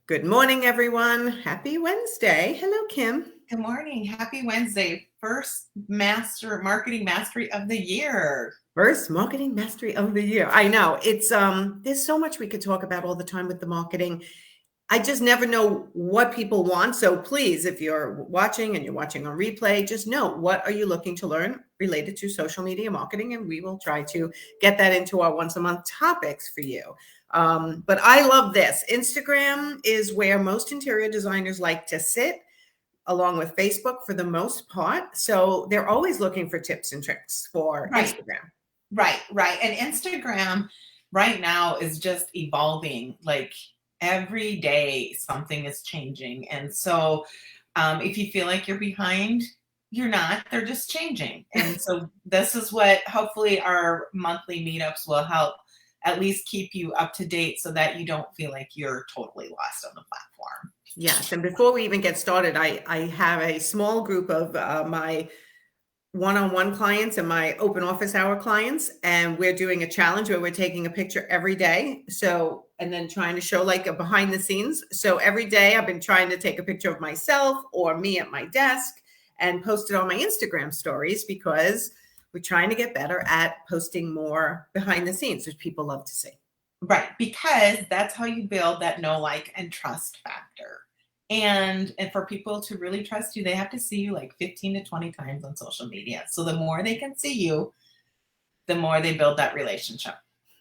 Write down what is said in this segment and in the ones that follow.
Good morning, everyone. Happy Wednesday. Hello, Kim. Good morning. Happy Wednesday. First marketing mastery of the year. First marketing mastery of the year. I know it's there's so much we could talk about all the time with the marketing. I just never know what people want. So please, if you're watching and you're watching on replay, just know what are you looking to learn related to social media marketing, and we will try to get that into our once a month topics for you. But I love this. Instagram is where most interior designers like to sit, along with Facebook for the most part. So they're always looking for tips and tricks for Instagram. Right. And Instagram right now is just evolving. Like every day something is changing. And so if you feel like you're behind, you're not. They're just changing. And so this is what hopefully our monthly meetups will help at least keep you up to date so that you don't feel like you're totally lost on the platform. Yes. And before we even get started, I have a small group of my one-on-one clients and my open office hour clients, and we're doing a challenge where we're taking a picture every day. So, and then trying to show like a behind the scenes. So every day I've been trying to take a picture of myself or me at my desk and post it on my Instagram stories, because we're trying to get better at posting more behind the scenes, which people love to see. Right, because that's how you build that know, like, and trust factor. And for people to really trust you, they have to see you like 15 to 20 times on social media. So the more they can see you, the more they build that relationship.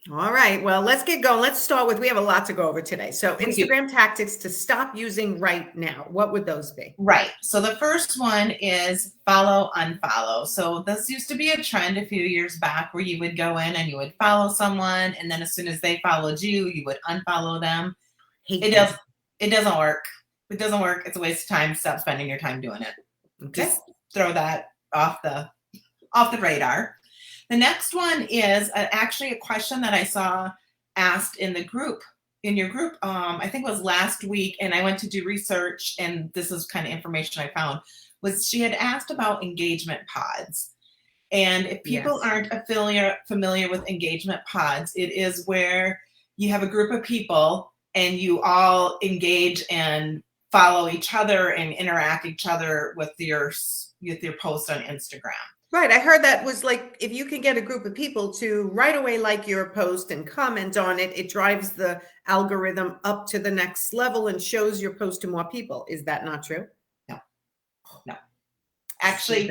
All right. Well, let's get going. Let's start with, we have a lot to go over today. So Instagram tactics to stop using right now. What would those be? Right. So the first one is follow, unfollow. So this used to be a trend a few years back where you would go in and you would follow someone, and then as soon as they followed you, you would unfollow them. It doesn't work. It doesn't work. It's a waste of time. Stop spending your time doing it. Okay. Just throw that off the radar. The next one is actually a question that I saw asked in the group, in your group. I think it was last week, and I went to do research, and this is kind of information I found. Was she had asked about engagement pods. And if people aren't familiar with engagement pods, it is where you have a group of people and you all engage and follow each other and interact each other with your post on Instagram. Right. I heard that was like, if you can get a group of people to right away like your post and comment on it, it drives the algorithm up to the next level and shows your post to more people. Is that not true? No. Actually,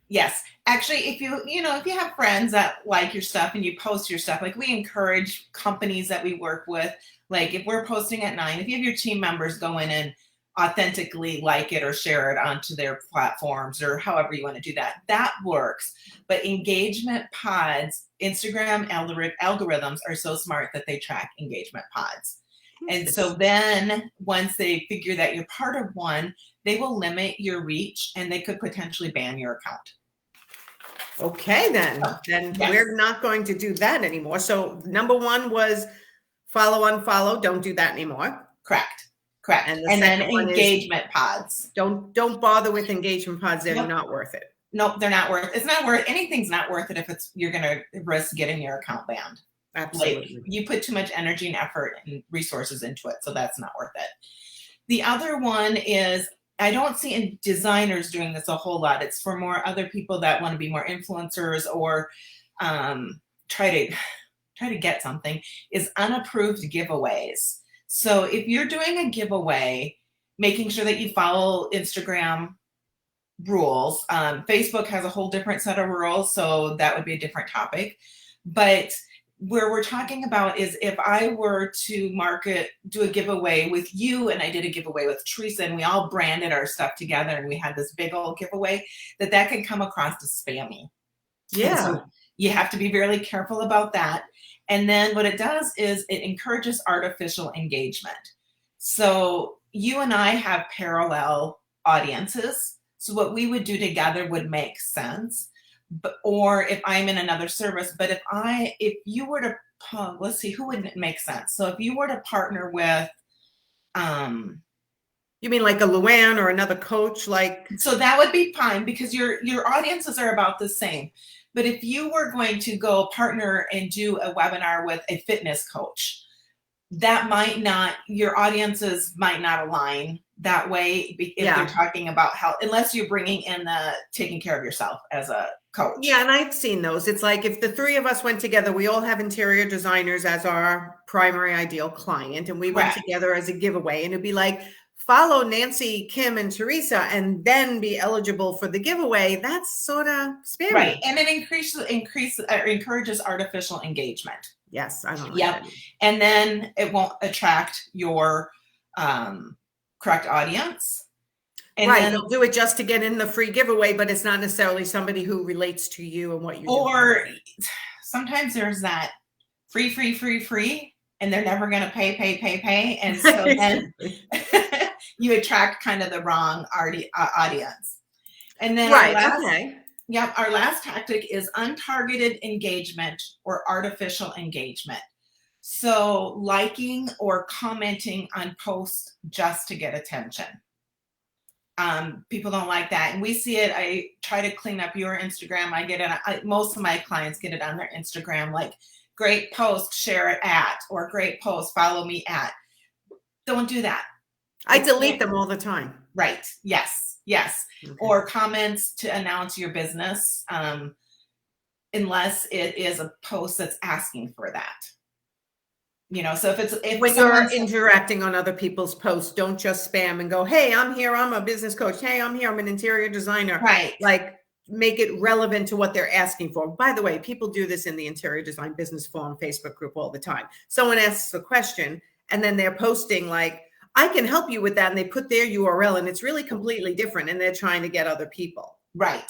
yes. Actually, if you have friends that like your stuff and you post your stuff, like we encourage companies that we work with, like if we're posting at 9, if you have your team members go in and authentically like it or share it onto their platforms or however you want to do that, that works. But engagement pods, Instagram algorithms are so smart that they track engagement pods. And so then once they figure that you're part of one, they will limit your reach and they could potentially ban your account. Okay, then we're not going to do that anymore. So number one was follow, unfollow. Don't do that anymore. Correct. And then engagement pods. Don't bother with engagement pods. They're not worth it. Nope, they're not worth it. It's not worth anything's not worth it if you're going to risk getting your account banned. Absolutely. Like, you put too much energy and effort and resources into it, so that's not worth it. The other one is, I don't see designers doing this a whole lot. It's for more other people that want to be more influencers or try to get something, is unapproved giveaways. So if you're doing a giveaway, making sure that you follow Instagram rules. Facebook has a whole different set of rules, so that would be a different topic. But where we're talking about is if I were to do a giveaway with you, and I did a giveaway with Teresa, and we all branded our stuff together, and we had this big old giveaway, that can come across as spammy. Yeah. So you have to be really careful about that. And then what it does is it encourages artificial engagement. So you and I have parallel audiences. So what we would do together would make sense. Or if I'm in another service, but if you were to, let's see, who wouldn't make sense? So if you were to partner with, you mean like a Luann or another coach, so that would be fine because your audiences are about the same. But if you were going to go partner and do a webinar with a fitness coach, that might not, your audiences might not align that way if Yeah. you're talking about health, unless you're bringing in the taking care of yourself as a coach. Yeah, and I've seen those. It's like if the three of us went together, we all have interior designers as our primary ideal client, and we went Correct. together as a giveaway, and it'd be like, follow Nancy, Kim, and Teresa, and then be eligible for the giveaway. That's sort of spammy. Right. And it encourages artificial engagement. Yes, I don't like Yep. that. And then it won't attract your correct audience. And Right, then, they'll do it just to get in the free giveaway, but it's not necessarily somebody who relates to you and what you do. or sometimes there's that free, and they're never going to pay. And so then you attract kind of the wrong audience. And then right, okay. Yep, our last tactic is untargeted engagement or artificial engagement. So liking or commenting on posts just to get attention. People don't like that. And we see it. I try to clean up your Instagram. I get it. Most of my clients get it on their Instagram, like great post, share it at, or great post, follow me at. Don't do that. I delete them all the time. Right. Yes. Okay. Or comments to announce your business, unless it is a post that's asking for that. So if when you're interacting on other people's posts, don't just spam and go, hey, I'm here, I'm a business coach. Hey, I'm here, I'm an interior designer. Right. Like, make it relevant to what they're asking for. By the way, people do this in the Interior Design Business Forum Facebook group all the time. Someone asks a question and then they're posting like, I can help you with that. And they put their URL and it's really completely different. And they're trying to get other people. Right.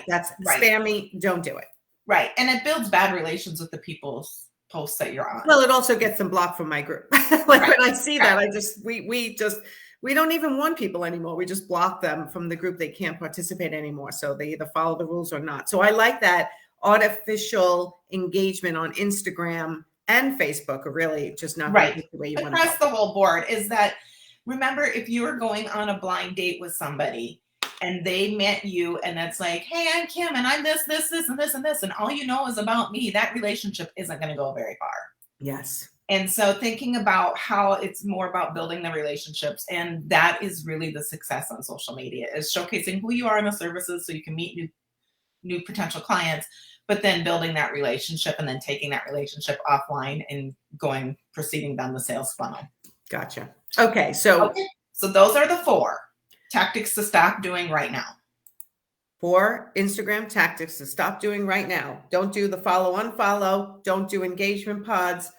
That's spammy. Don't do it. Right. And it builds bad relations with the people's posts that you're on. Well, it also gets them blocked from my group. When I see that, we don't even want people anymore. We just block them from the group. They can't participate anymore. So they either follow the rules or not. So I like that artificial engagement on Instagram and Facebook are really just not right the way you want across the whole board. Is that, remember, if you were going on a blind date with somebody and they met you and it's like, hey, I'm Kim and I'm this and this, and all you know is about me, that relationship isn't going to go very far. Yes. And so thinking about how it's more about building the relationships, and that is really the success on social media, is showcasing who you are in the services so you can meet new potential clients, but then building that relationship and then taking that relationship offline and proceeding down the sales funnel. Gotcha. Okay. So those are the 4 tactics to stop doing right now. 4 Instagram tactics to stop doing right now. Don't do the follow, unfollow. Don't do engagement pods.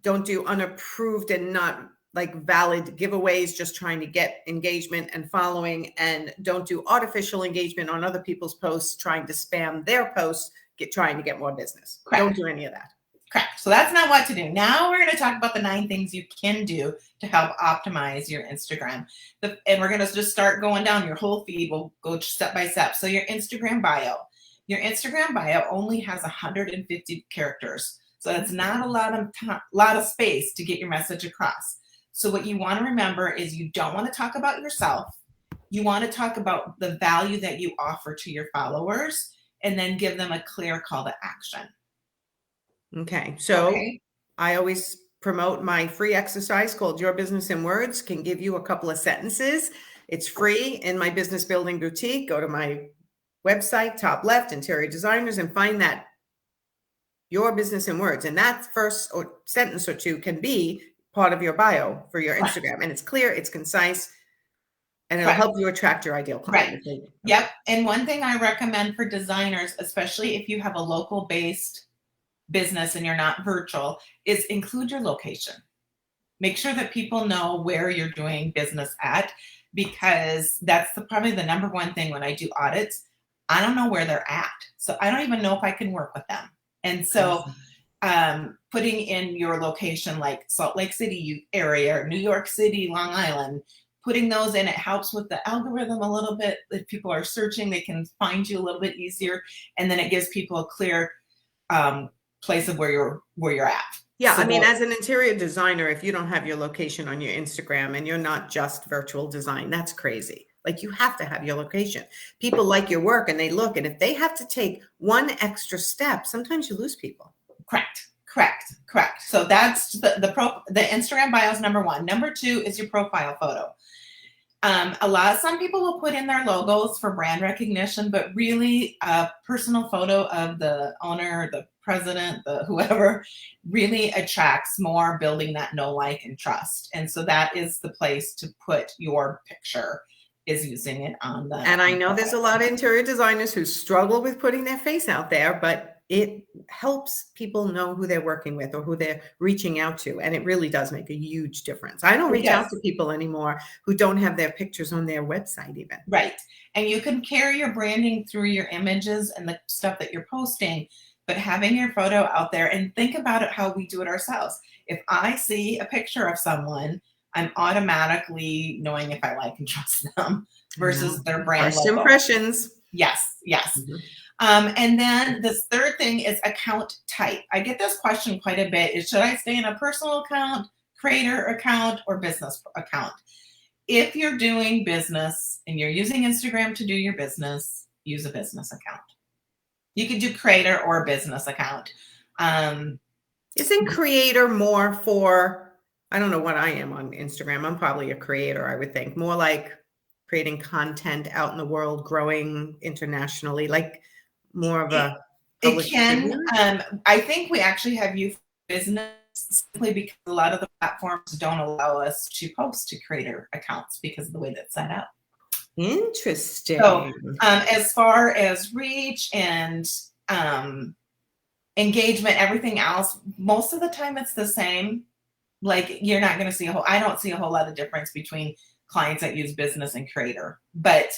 Don't do unapproved and not like valid giveaways, just trying to get engagement and following. And don't do artificial engagement on other people's posts, trying to spam their posts, trying to get more business. Correct. Don't do any of that. Correct. So that's not what to do. Now we're going to talk about the 9 things you can do to help optimize your Instagram. And we're going to just start going down your whole feed. We'll go step by step. So your Instagram bio. Your Instagram bio only has 150 characters. So that's not a lot of space to get your message across. So what you want to remember is you don't want to talk about yourself. You want to talk about the value that you offer to your followers, and then give them a clear call to action. Okay. So I always promote my free exercise called Your Business in Words. Can give you a couple of sentences. It's free in my business building boutique. Go to my website, top left, Interior Designers, and find that Your Business in Words. And that first sentence or 2 can be part of your bio for your Instagram. And it's clear, it's concise, and it'll help you attract your ideal client. Right. Yep. And one thing I recommend for designers, especially if you have a local based business and you're not virtual, is include your location. Make sure that people know where you're doing business at, because that's probably the number one thing when I do audits. I don't know where they're at. So I don't even know if I can work with them. And so putting in your location, like Salt Lake City area, or New York City, Long Island, putting those in, it helps with the algorithm a little bit. If people are searching, they can find you a little bit easier. And then it gives people a clear place of where you're at. Yeah, so, I mean, as an interior designer, if you don't have your location on your Instagram and you're not just virtual design, that's crazy. Like, you have to have your location. People like your work and they look, and if they have to take one extra step, sometimes you lose people. Correct. Correct. So that's the Instagram bio is number one. Number two is your profile photo. Some people will put in their logos for brand recognition, but really a personal photo of the owner, the president, the whoever really attracts more, building that know, like, and trust. And so that is the place to put your picture, is using it on the. And I know there's a lot of interior designers who struggle with putting their face out there, but it helps people know who they're working with or who they're reaching out to. And it really does make a huge difference. I don't reach out to people anymore who don't have their pictures on their website even. Right. And you can carry your branding through your images and the stuff that you're posting, but having your photo out there, and think about it how we do it ourselves. If I see a picture of someone, I'm automatically knowing if I like and trust them versus their brand. First impressions. Yes. Mm-hmm. And then this third thing is account type. I get this question quite a bit: is should I stay in a personal account, creator account, or business account? If you're doing business and you're using Instagram to do your business, use a business account. You could do creator or business account. Isn't creator more for, I don't know what I am on Instagram. I'm probably a creator, I would think. More like creating content out in the world, growing internationally, like more of a. It can. I think we actually have you for business simply because a lot of the platforms don't allow us to post to creator accounts because of the way that's set up. Interesting. So as far as reach and engagement, everything else, most of the time it's the same. Like, you're not going to see I don't see a whole lot of difference between clients that use business and creator. But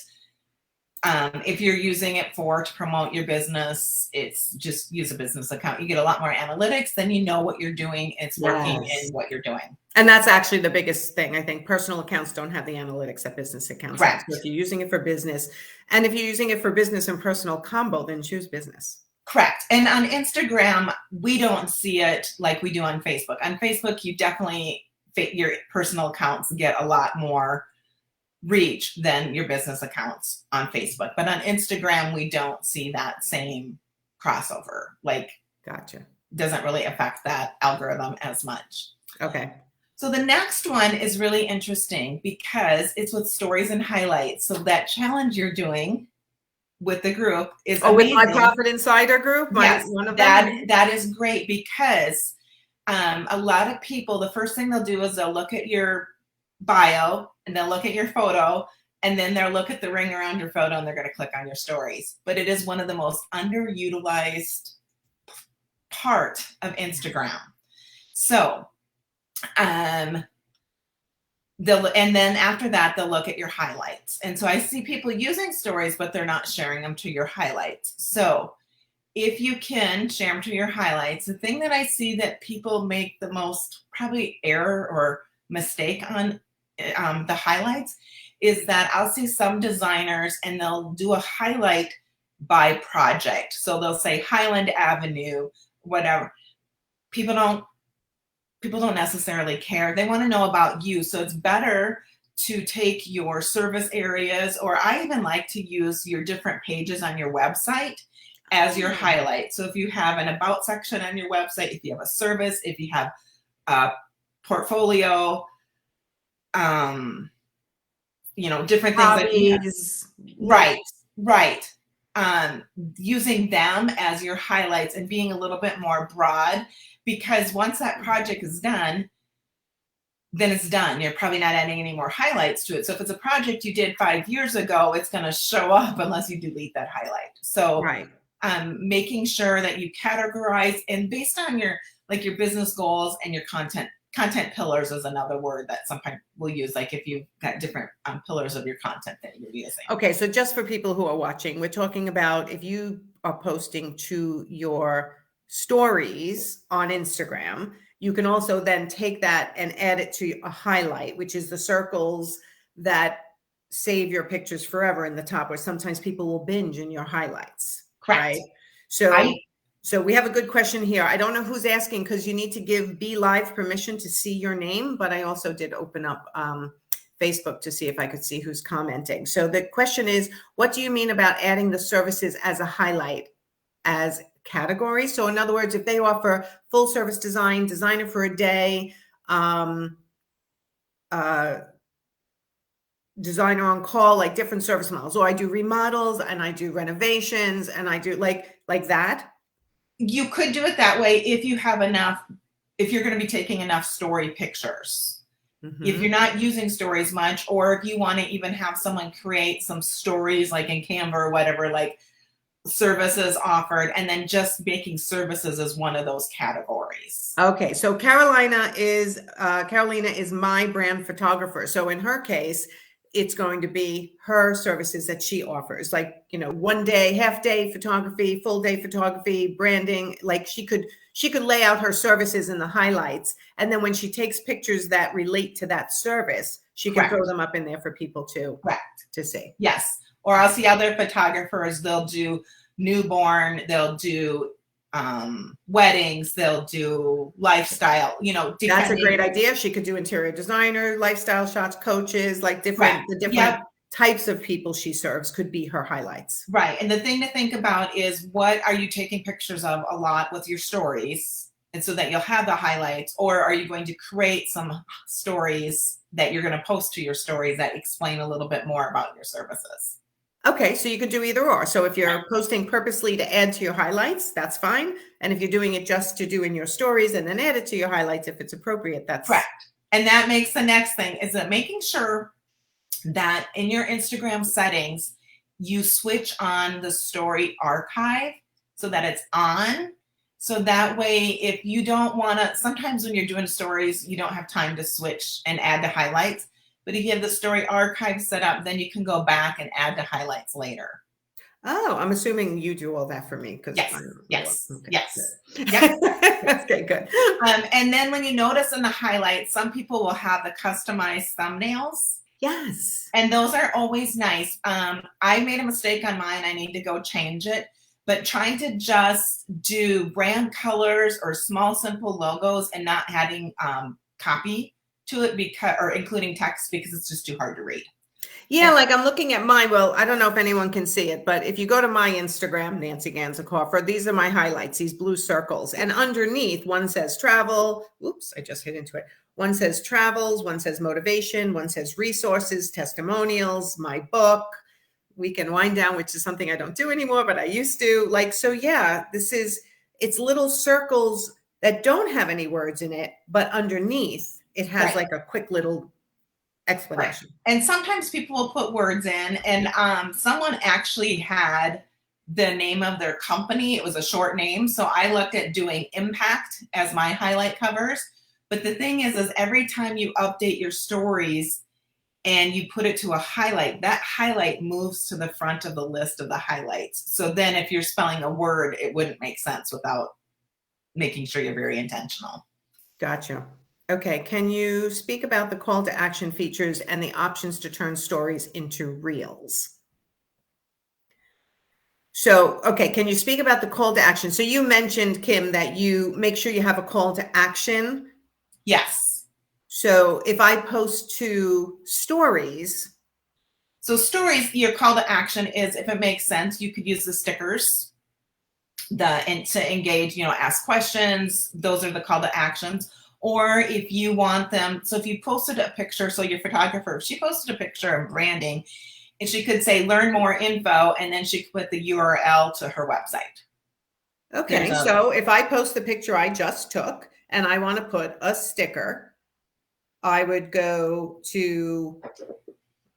if you're using it to promote your business, it's just use a business account. You get a lot more analytics, then you know what you're doing. It's working in what you're doing. And that's actually the biggest thing. I think personal accounts don't have the analytics that business accounts have. So if you're using it for business, and if you're using it for business and personal combo, then choose business. Correct. And on Instagram, we don't see it like we do on Facebook. On Facebook, you definitely your personal accounts get a lot more reach than your business accounts on Facebook. But on Instagram, we don't see that same crossover. Like, gotcha. Doesn't really affect that algorithm as much. Okay. So the next one is really interesting because it's with stories and highlights. So that challenge you're doing with the group is amazing. With my Profit Insider group? Yes, that is great because a lot of people, the first thing they'll do is they'll look at your bio and they'll look at your photo and then they'll look at the ring around your photo and they're going to click on your stories. But it is one of the most underutilized part of Instagram. So, and then after that, they'll look at your highlights. And so I see people using stories, but they're not sharing them to your highlights. So if you can share them to your highlights, the thing that I see that people make the most probably error or mistake on the highlights is that I'll see some designers and they'll do a highlight by project. So they'll say Highland Avenue, whatever. People don't necessarily care. They want to know about you. So it's better to take your service areas, or I even like to use your different pages on your website as your highlight. So if you have an about section on your website, if you have a service, if you have a portfolio, different things. Right. Using them as your highlights and being a little bit more broad, because once that project is done, then it's done. You're probably not adding any more highlights to it. So if it's a project you did 5 years ago, it's going to show up unless you delete that highlight. So making sure that you categorize, and based on your business goals and your content pillars is another word that sometimes we'll use, like if you've got different pillars of your content that you're using. Okay, so just for people who are watching, we're talking about if you are posting to your stories on Instagram, you can also then take that and add it to a highlight, which is the circles that save your pictures forever in the top, where sometimes people will binge in your highlights. Correct. Right? So we have a good question here. I don't know who's asking because you need to give Be Live permission to see your name, but I also did open up Facebook to see if I could see who's commenting. So the question is, what do you mean about adding the services as a highlight as categories. So in other words, if they offer full service design, designer for a day, designer on call, like different service models. So I do remodels and I do renovations and I do like that. You could do it that way if you have enough, if you're going to be taking enough story pictures. If you're not using stories much, or if you want to even have someone create some stories like in Canva or whatever, like services offered, and then just making services as one of those categories. Okay, so Carolina is my brand photographer. So in her case, it's going to be her services that she offers, like, you know, 1 day, half day photography, full day photography, branding. Like she could lay out her services in the highlights. And then when she takes pictures that relate to that service, she can throw them up in there for people to see. Yes. Or I'll see other photographers, they'll do newborn, they'll do weddings, they'll do lifestyle, you know. That's a great idea. She could do interior designer, lifestyle shots, coaches, like the different types of people she serves could be her highlights. Right. And the thing to think about is, what are you taking pictures of a lot with your stories? And so that you'll have the highlights, or are you going to create some stories that you're going to post to your stories that explain a little bit more about your services? Okay, so you could do either or. So if you're posting purposely to add to your highlights, that's fine. And if you're doing it just to do in your stories and then add it to your highlights if it's appropriate, that's correct. And that makes the next thing is that making sure that in your Instagram settings, you switch on the story archive so that it's on. So that way, if you don't want to, sometimes when you're doing stories, you don't have time to switch and add to highlights. But if you have the story archive set up, then you can go back and add to highlights later. Oh, I'm assuming you do all that for me. Yes. Okay, good. And then when you notice in the highlights, some people will have the customized thumbnails. Yes. And those are always nice. I made a mistake on mine. I need to go change it. But trying to just do brand colors or small, simple logos and not adding copy to it, because, or including text, because it's just too hard to read. Yeah, like I'm looking at mine. Well, I don't know if anyone can see it, but if you go to my Instagram, Nancy Ganzakoffer, these are my highlights, these blue circles. And underneath, one says travel. Oops, I just hit into it. One says travels, one says motivation, one says resources, testimonials, my book, Weekend Wind Down, which is something I don't do anymore, but I used to. Like, so yeah, it's little circles that don't have any words in it, but underneath it has like a quick little explanation. Right. And sometimes people will put words in, and someone actually had the name of their company. It was a short name. So I looked at doing Impact as my highlight covers. But the thing is every time you update your stories and you put it to a highlight, that highlight moves to the front of the list of the highlights. So then if you're spelling a word, it wouldn't make sense without making sure you're very intentional. Gotcha. Okay, can you speak about the call to action features and the options to turn stories into reels? So, okay, can you speak about the call to action? So you mentioned, Kim, that you make sure you have a call to action. Yes. So if I post to stories. So stories, your call to action is, if it makes sense, you could use the stickers and to engage, ask questions. Those are the call to actions. Or if you want them, so if you posted a picture, so your photographer, she posted a picture of branding, and she could say, learn more info, and then she could put the URL to her website. Okay, so if I post the picture I just took and I want to put a sticker, I would go to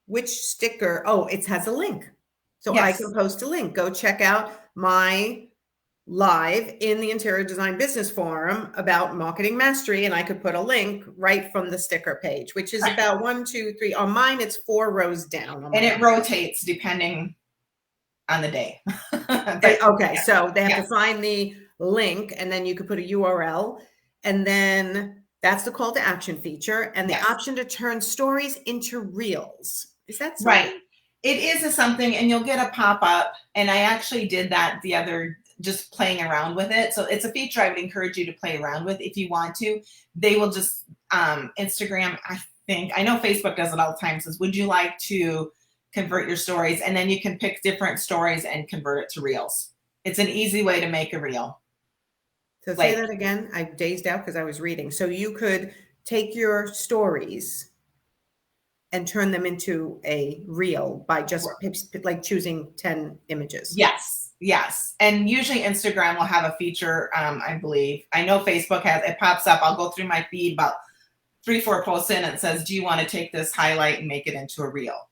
which sticker? Oh, it has a link. So yes. I can post a link. Go check out my live in the Interior Design Business Forum about marketing mastery, and I could put a link right from the sticker page, which is about 1, 2, 3. On mine, it's 4 rows down. And it rotates depending on the day. Okay, so they have to find the link, and then you could put a URL, and then that's the call to action feature, and the option to turn stories into reels. Is that something? Right? It is something, and you'll get a pop-up, and I actually did that the other, just playing around with it. So it's a feature I would encourage you to play around with if you want to. They will just, Instagram, I know Facebook does it all the time, says, would you like to convert your stories? And then you can pick different stories and convert it to reels. It's an easy way to make a reel. So say that again. I dazed out because I was reading. So you could take your stories and turn them into a reel by just like choosing 10 images. Yes. And usually Instagram will have a feature, I believe. I know Facebook has, it pops up. I'll go through my feed about 3-4 posts in, and it says, do you want to take this highlight and make it into a reel?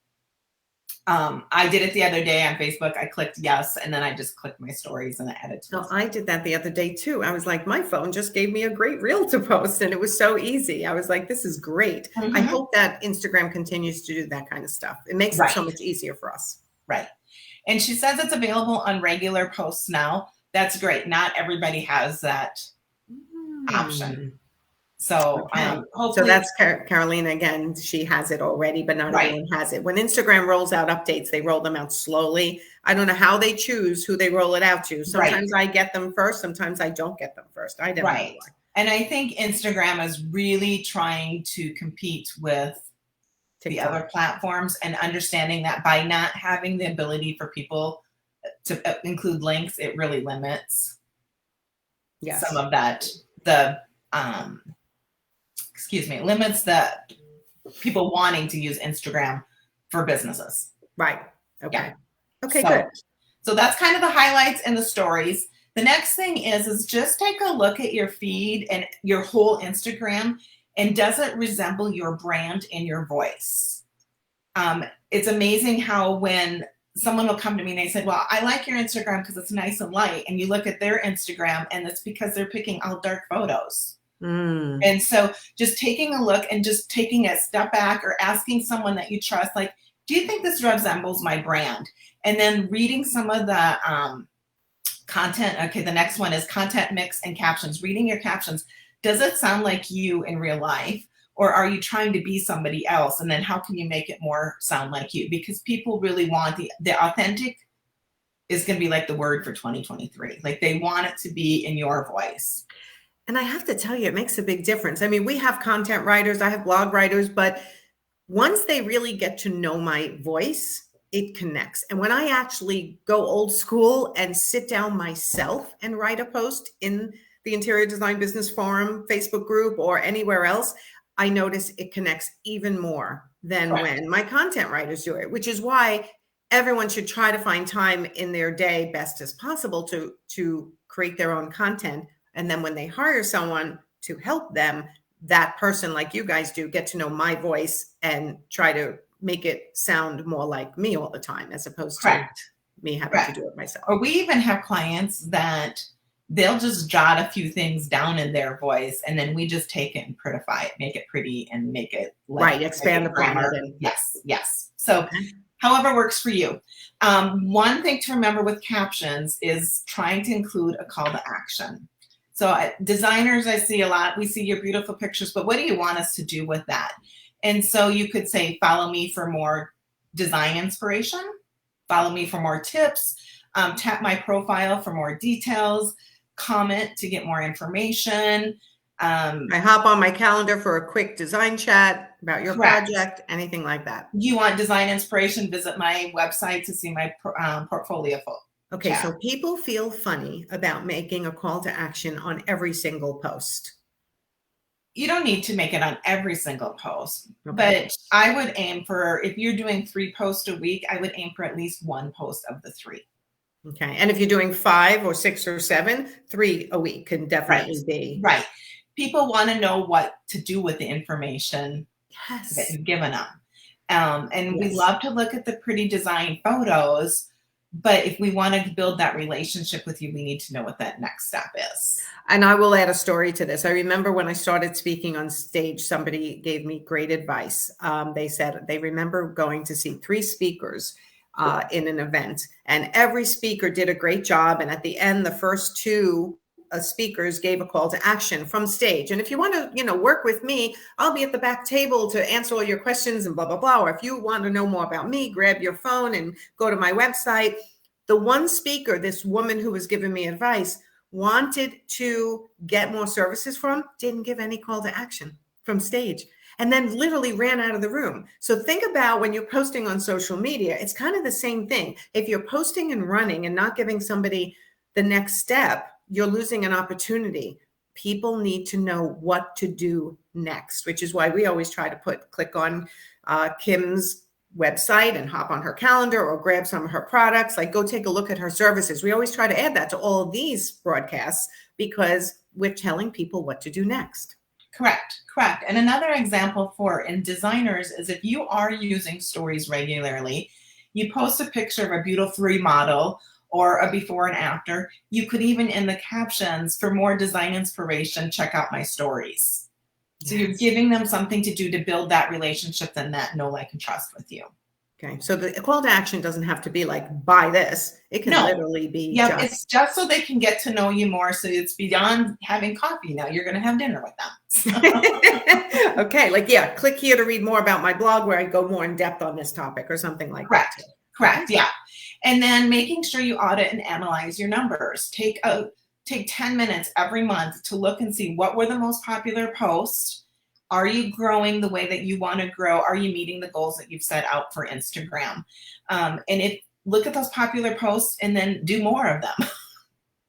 I did it the other day on Facebook. I clicked yes, and then I just clicked my stories and I edited. So I did that the other day too. I was like, my phone just gave me a great reel to post, and it was so easy. I was like, this is great. I hope that Instagram continues to do that kind of stuff. It makes it so much easier for us. Right. And she says it's available on regular posts now. That's great. Not everybody has that option. So hopefully. So that's Carolina again. She has it already, but not everyone has it. When Instagram rolls out updates, they roll them out slowly. I don't know how they choose who they roll it out to. Sometimes I get them first. Sometimes I don't get them first. I don't know why. And I think Instagram is really trying to compete with the other platforms, and understanding that by not having the ability for people to include links, it really limits some of that. Limits the people wanting to use Instagram for businesses. Right. Okay. Yeah. Okay, good. So that's kind of the highlights and the stories. The next thing is just take a look at your feed and your whole Instagram, and does it resemble your brand and your voice? It's amazing how when someone will come to me and they said, well, I like your Instagram because it's nice and light. And you look at their Instagram and it's because they're picking out dark photos. And so just taking a look and just taking a step back, or asking someone that you trust, like, do you think this resembles my brand? And then reading some of the content. Okay, the next one is content mix and captions. Reading your captions. Does it sound like you in real life, or are you trying to be somebody else? And then how can you make it more sound like you? Because people really want the authentic is going to be like the word for 2023. Like, they want it to be in your voice. And I have to tell you, it makes a big difference. I mean, we have content writers, I have blog writers, but once they really get to know my voice, it connects. And when I actually go old school and sit down myself and write a post in the Interior Design Business Forum Facebook group or anywhere else, I notice it connects even more than when my content writers do it, which is why everyone should try to find time in their day best as possible to create their own content. And then when they hire someone to help them, that person, like you guys do, get to know my voice and try to make it sound more like me all the time, as opposed to me having to do it myself. Or we even have clients that they'll just jot a few things down in their voice, and then we just take it and prettify it, make it pretty, and make it expand upon it. And yes. So however works for you. One thing to remember with captions is trying to include a call to action. So designers, I see a lot, we see your beautiful pictures, but what do you want us to do with that? And so you could say, follow me for more design inspiration, follow me for more tips, tap my profile for more details, comment to get more information. I hop on my calendar for a quick design chat about your project, anything like that. You want design inspiration, visit my website to see my portfolio. Okay, so people feel funny about making a call to action on every single post. You don't need to make it on every single post, but I would aim for, if you're doing 3 posts a week, I would aim for at least 1 post of the 3. Okay, and if you're doing 5 or 6 or 7, 3 a week can definitely be. Right. People want to know what to do with the information that you've given them. And we love to look at the pretty design photos, but if we want to build that relationship with you, we need to know what that next step is. And I will add a story to this. I remember when I started speaking on stage, somebody gave me great advice. They said they remember going to see 3 speakers in an event, and every speaker did a great job. And at the end, the first 2 speakers gave a call to action from stage. And if you want to, work with me, I'll be at the back table to answer all your questions and blah, blah, blah. Or if you want to know more about me, grab your phone and go to my website. The one speaker, this woman who was giving me advice, wanted to get more services from, didn't give any call to action from stage, and then literally ran out of the room. So think about when you're posting on social media, it's kind of the same thing. If you're posting and running and not giving somebody the next step, you're losing an opportunity. People need to know what to do next, which is why we always try to click on Kim's website and hop on her calendar or grab some of her products, like go take a look at her services. We always try to add that to all of these broadcasts because we're telling people what to do next. Correct. And another example in designers is if you are using stories regularly, you post a picture of a beautiful remodel or a before and after. You could even in the captions, for more design inspiration, check out my stories. So you're giving them something to do to build that relationship, then that know, like, and trust with you. Okay, so the call to action doesn't have to be like, buy this. It can literally be it's just so they can get to know you more. So it's beyond having coffee. Now you're going to have dinner with them. Okay, like, click here to read more about my blog where I go more in depth on this topic or something like that. Correct, yeah. And then making sure you audit and analyze your numbers. Take 10 minutes every month to look and see what were the most popular posts. Are you growing the way that you want to grow? Are you meeting the goals that you've set out for Instagram? And look at those popular posts and then do more of them.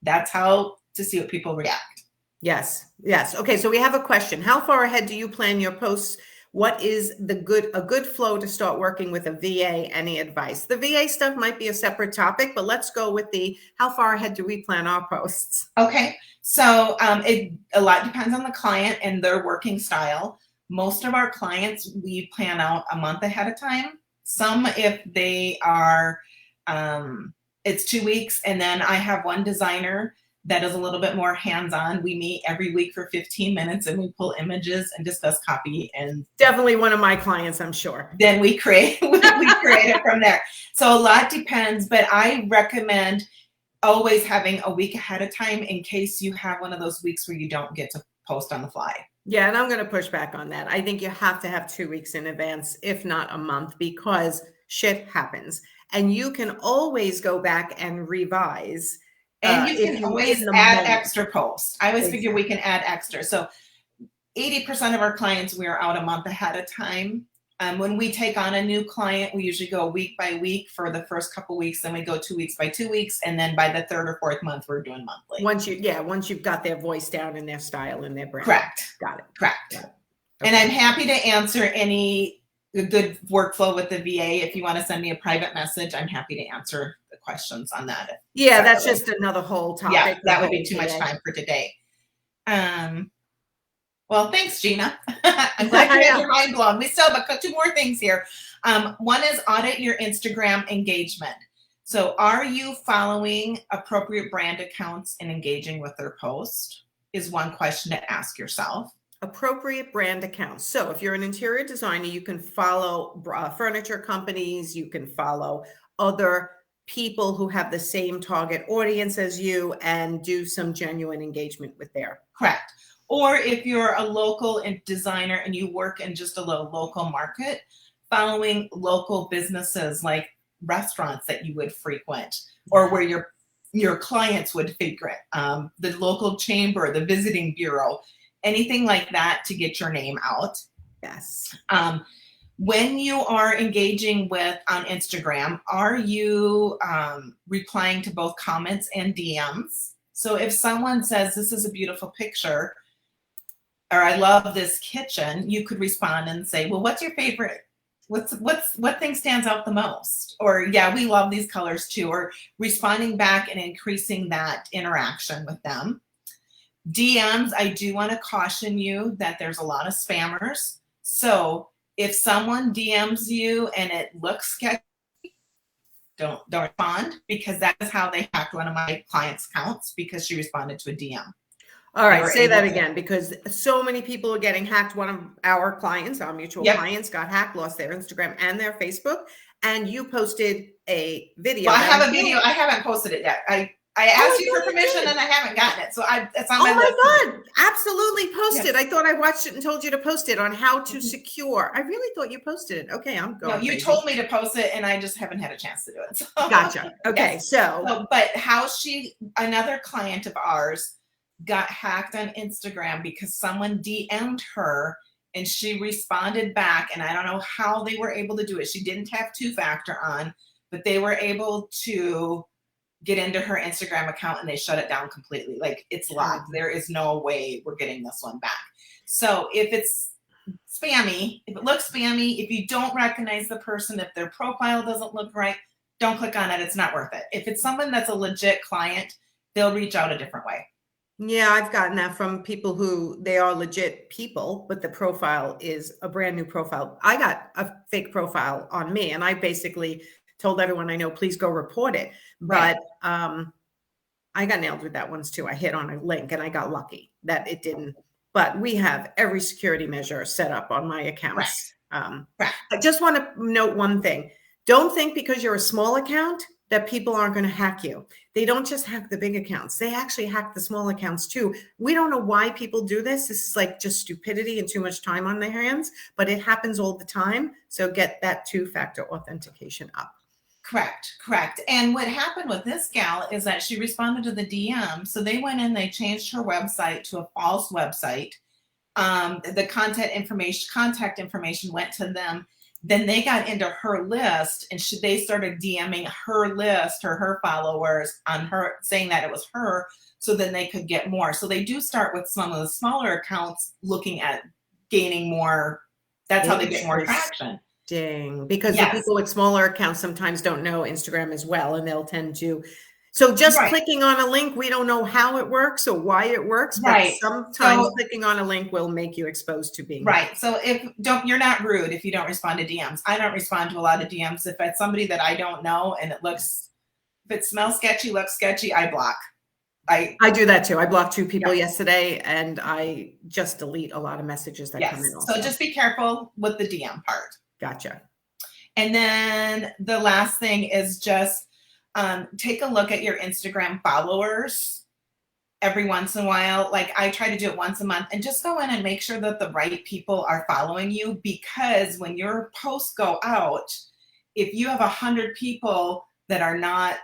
That's how to see what people react. Yes. Okay, so we have a question. How far ahead do you plan your posts? What is a good flow to start working with a VA? Any advice? The VA stuff might be a separate topic, but let's go with how far ahead do we plan our posts? Okay, so a lot depends on the client and their working style. Most of our clients, we plan out a month ahead of time. Some, if they are, it's 2 weeks. And then I have one designer that is a little bit more hands-on. We meet every week for 15 minutes and we pull images and discuss copy. And definitely one of my clients, I'm sure. Then we create it from there. So a lot depends, but I recommend always having a week ahead of time in case you have one of those weeks where you don't get to post on the fly. Yeah, and I'm going to push back on that. I think you have to have 2 weeks in advance, if not a month, because shit happens. And you can always go back and revise. And you can always add extra posts. I always figure we can add extra. So 80% of our clients, we're out a month ahead of time. When we take on a new client, we usually go week by week for the first couple weeks. Then we go 2 weeks by 2 weeks. And then by the third or fourth month, we're doing monthly. Once you've got their voice down and their style and their brand. Correct. Got it. Okay. And I'm happy to answer any good workflow with the VA. If you want to send me a private message, I'm happy to answer the questions on that. Yeah, that's just another whole topic. Yeah, that would be too much time for today. Well, thanks, Gina. I'm glad you had your mind blown. We still have 2 more things here. One is audit your Instagram engagement. So are you following appropriate brand accounts and engaging with their post is one question to ask yourself. Appropriate brand accounts. So if you're an interior designer, you can follow furniture companies, you can follow other people who have the same target audience as you and do some genuine engagement with their. Correct. Or if you're a local designer and you work in just a local market, following local businesses like restaurants that you would frequent or where your clients would frequent, the local chamber, the visiting bureau, anything like that to get your name out. Yes. When you are engaging on Instagram, are you replying to both comments and DMs? So if someone says, this is a beautiful picture, or I love this kitchen, you could respond and say, well, what's your favorite? What thing stands out the most? Or, yeah, we love these colors too. Or responding back and increasing that interaction with them. DMs, I do want to caution you that there's a lot of spammers. So if someone DMs you and it looks sketchy, don't respond, because that is how they hacked one of my clients' accounts, because she responded to a DM. All right, say that again, because so many people are getting hacked. One of our clients, our mutual clients, got hacked, lost their Instagram and their Facebook, and you posted a video. Well, I have a video. I haven't posted it yet. I asked you for permission and I haven't gotten it. So it's on my list. Oh my God, absolutely post it. I thought I watched it and told you to post it on how to secure. I really thought you posted it. Okay, I'm going. No, you told me to post it and I just haven't had a chance to do it. So. Gotcha. Okay, so. But how another client of ours got hacked on Instagram because someone DM'd her and she responded back, and I don't know how they were able to do it. She didn't have 2-factor on, but they were able to get into her Instagram account and they shut it down completely. Like, it's locked. There is no way we're getting this one back. So if it's spammy, if it looks spammy, if you don't recognize the person, if their profile doesn't look right, don't click on it. It's not worth it. If it's someone that's a legit client, they'll reach out a different way. Yeah, I've gotten that from people who they are legit people, but the profile is a brand new profile. I got a fake profile on me, and I basically told everyone I know, please go report it. Right. But I got nailed with that once too. I hit on a link and I got lucky that it didn't. But we have every security measure set up on my accounts. Right. I just want to note one thing. Don't think because you're a small account that people aren't going to hack you. They don't just hack the big accounts. They actually hack the small accounts too. We don't know why people do this. This is like just stupidity and too much time on their hands, but it happens all the time. So get that two-factor authentication up. Correct. And what happened with this gal is that she responded to the DM. So they went in, they changed her website to a false website. The contact information went to them. Then they got into her list and they started DMing her list or her followers on her, saying that it was her, so then they could get more. So they do start with some of the smaller accounts looking at gaining more. That's how they get more traction. Because the people with smaller accounts sometimes don't know Instagram as well, and they'll tend to. So just clicking on a link, we don't know how it works or why it works, but sometimes clicking on a link will make you exposed to being So you're not rude if you don't respond to DMs. I don't respond to a lot of DMs. If it's somebody that I don't know and if it smells sketchy, looks sketchy, I block. I do that too. I blocked 2 people yesterday, and I just delete a lot of messages that come in. Also. So just be careful with the DM part. Gotcha. And then the last thing is just take a look at your Instagram followers every once in a while. Like, I try to do it once a month, and just go in and make sure that the right people are following you, because when your posts go out, if you have 100 people that are not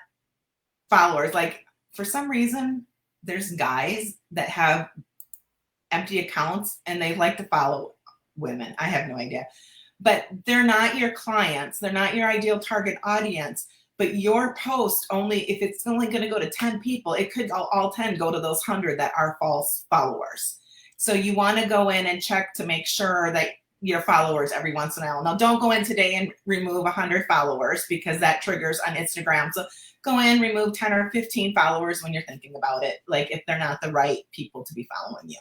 followers, like for some reason, there's guys that have empty accounts and they like to follow women. I have no idea. But they're not your clients. They're not your ideal target audience. But your post if it's only going to go to 10 people, it could all 10 go to those 100 that are false followers. So you want to go in and check to make sure that your followers every once in a while. Now, don't go in today and remove 100 followers, because that triggers on Instagram. So go in, remove 10 or 15 followers when you're thinking about it, like if they're not the right people to be following you.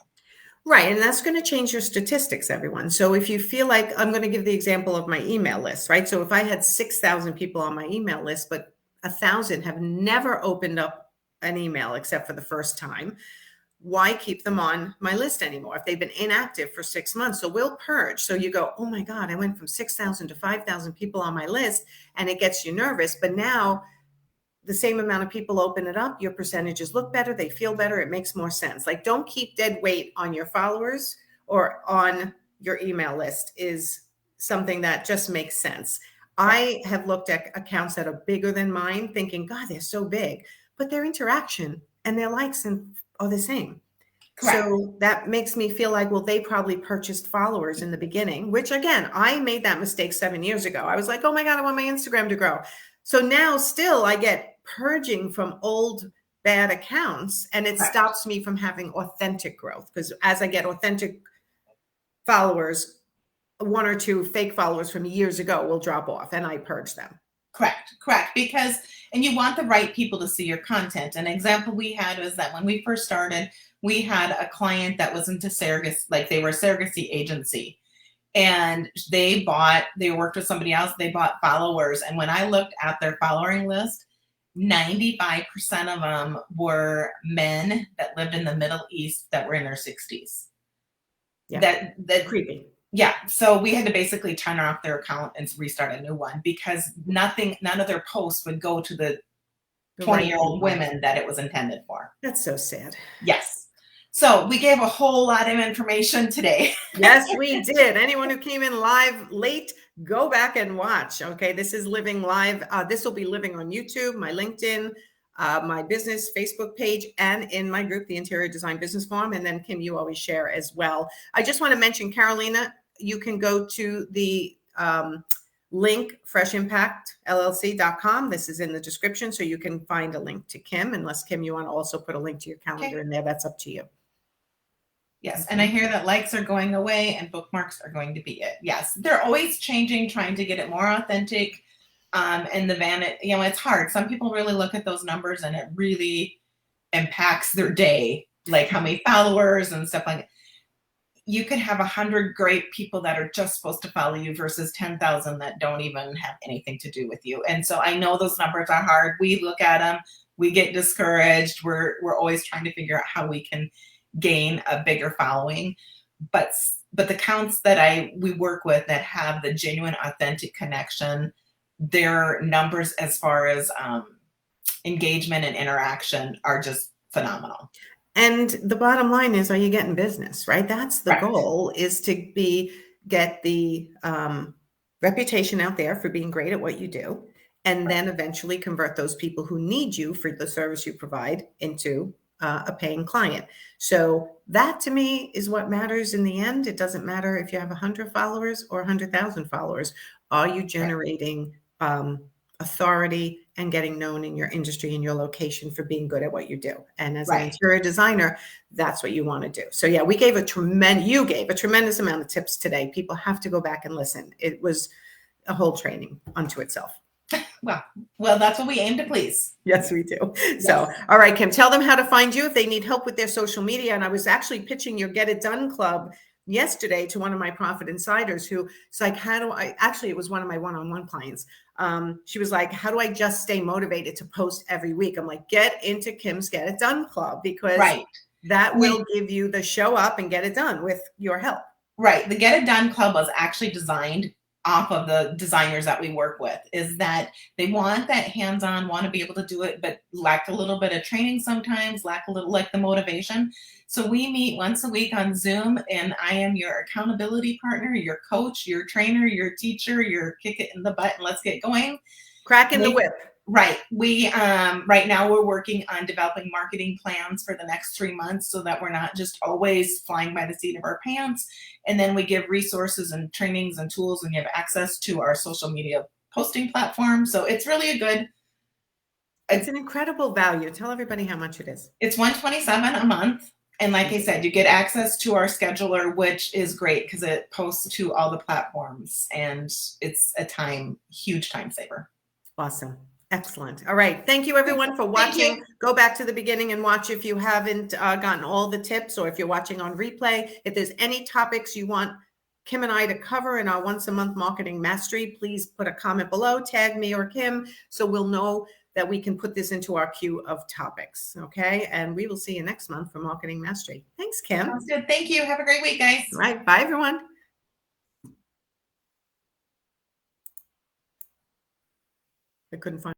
Right. And that's going to change your statistics, everyone. So if you feel like, I'm going to give the example of my email list, right? So if I had 6,000 people on my email list, but 1,000 have never opened up an email except for the first time, why keep them on my list anymore if they've been inactive for 6 months? So we'll purge. So you go, oh my God, I went from 6,000 to 5,000 people on my list, and it gets you nervous. But now the same amount of people open it up, your percentages look better, they feel better, it makes more sense. Like, don't keep dead weight on your followers or on your email list is something that just makes sense. I have looked at accounts that are bigger than mine thinking, God, they're so big, but their interaction and their likes are the same. Correct. So that makes me feel like, well, they probably purchased followers in the beginning, which again, I made that mistake 7 years ago. I was like, oh my God, I want my Instagram to grow. So now still I get purging from old bad accounts, and it stops me from having authentic growth, because as I get authentic followers, 1 or 2 fake followers from years ago will drop off, and I purge them. Correct. And you want the right people to see your content. An example we had was that when we first started, we had a client that was into surrogacy, like they were a surrogacy agency. And they worked with somebody else, they bought followers. And when I looked at their following list, 95% of them were men that lived in the Middle East that were in their 60s. Yeah. That creepy. Yeah. So we had to basically turn off their account and restart a new one, because none of their posts would go to the 20-year-old women that it was intended for. That's so sad. Yes. So we gave a whole lot of information today. Yes, we did. Anyone who came in live late, go back and watch. Okay, this is living live. This will be living on YouTube, my LinkedIn, my business Facebook page, and in my group, the Interior Design Business Forum. And then Kim, you always share as well. I just want to mention, Carolina, you can go to the link freshimpactllc.com. This is in the description, so you can find a link to Kim, unless Kim, you want to also put a link to your calendar in there. That's up to you. Yes, and I hear that likes are going away and bookmarks are going to be it. Yes, they're always changing, trying to get it more authentic. And the vanity, it's hard. Some people really look at those numbers and it really impacts their day, like how many followers and stuff like that. You could have 100 great people that are just supposed to follow you versus 10,000 that don't even have anything to do with you. And so I know those numbers are hard. We look at them, we get discouraged. We're always trying to figure out how we can gain a bigger following, but the counts that we work with that have the genuine, authentic connection, their numbers as far as engagement and interaction are just phenomenal. And the bottom line is, are you getting business, right? That's the goal, is to get the reputation out there for being great at what you do, and then eventually convert those people who need you for the service you provide into a paying client. So that, to me, is what matters in the end. It doesn't matter if you have 100 followers or 100,000 followers. Are you generating authority and getting known in your industry and your location for being good at what you do? And as an interior designer, that's what you want to do. So yeah, you gave a tremendous amount of tips today. People have to go back and listen. It was a whole training unto itself. Well, that's what we aim to please. Yes, we do. Yes. So, all right, Kim, tell them how to find you if they need help with their social media. And I was actually pitching your Get It Done Club yesterday to one of my Profit Insiders who's like, it was one of my one-on-one clients. She was like, how do I just stay motivated to post every week? I'm like, get into Kim's Get It Done Club, because that will give you the show up and get it done with your help. Right. The Get It Done Club was actually designed off of the designers that we work with, is that they want that hands-on, want to be able to do it, but lack a little bit of training sometimes, lack a little like the motivation. So we meet once a week on Zoom, and I am your accountability partner, your coach, your trainer, your teacher, your kick it in the butt and let's get going. Cracking the whip. Right. We right now we're working on developing marketing plans for the next 3 months so that we're not just always flying by the seat of our pants. And then we give resources and trainings and tools, and you have access to our social media posting platform. So it's really it's an incredible value. Tell everybody how much it is. It's $127 a month. And like I said, you get access to our scheduler, which is great because it posts to all the platforms, and it's a huge time saver. Awesome. Excellent. All right. Thank you, everyone, for watching. Go back to the beginning and watch if you haven't gotten all the tips, or if you're watching on replay. If there's any topics you want Kim and I to cover in our once a month marketing mastery, please put a comment below, tag me or Kim, so we'll know that we can put this into our queue of topics. Okay. And we will see you next month for Marketing Mastery. Thanks, Kim. Sounds good. Thank you. Have a great week, guys. All right. Bye, everyone. I couldn't find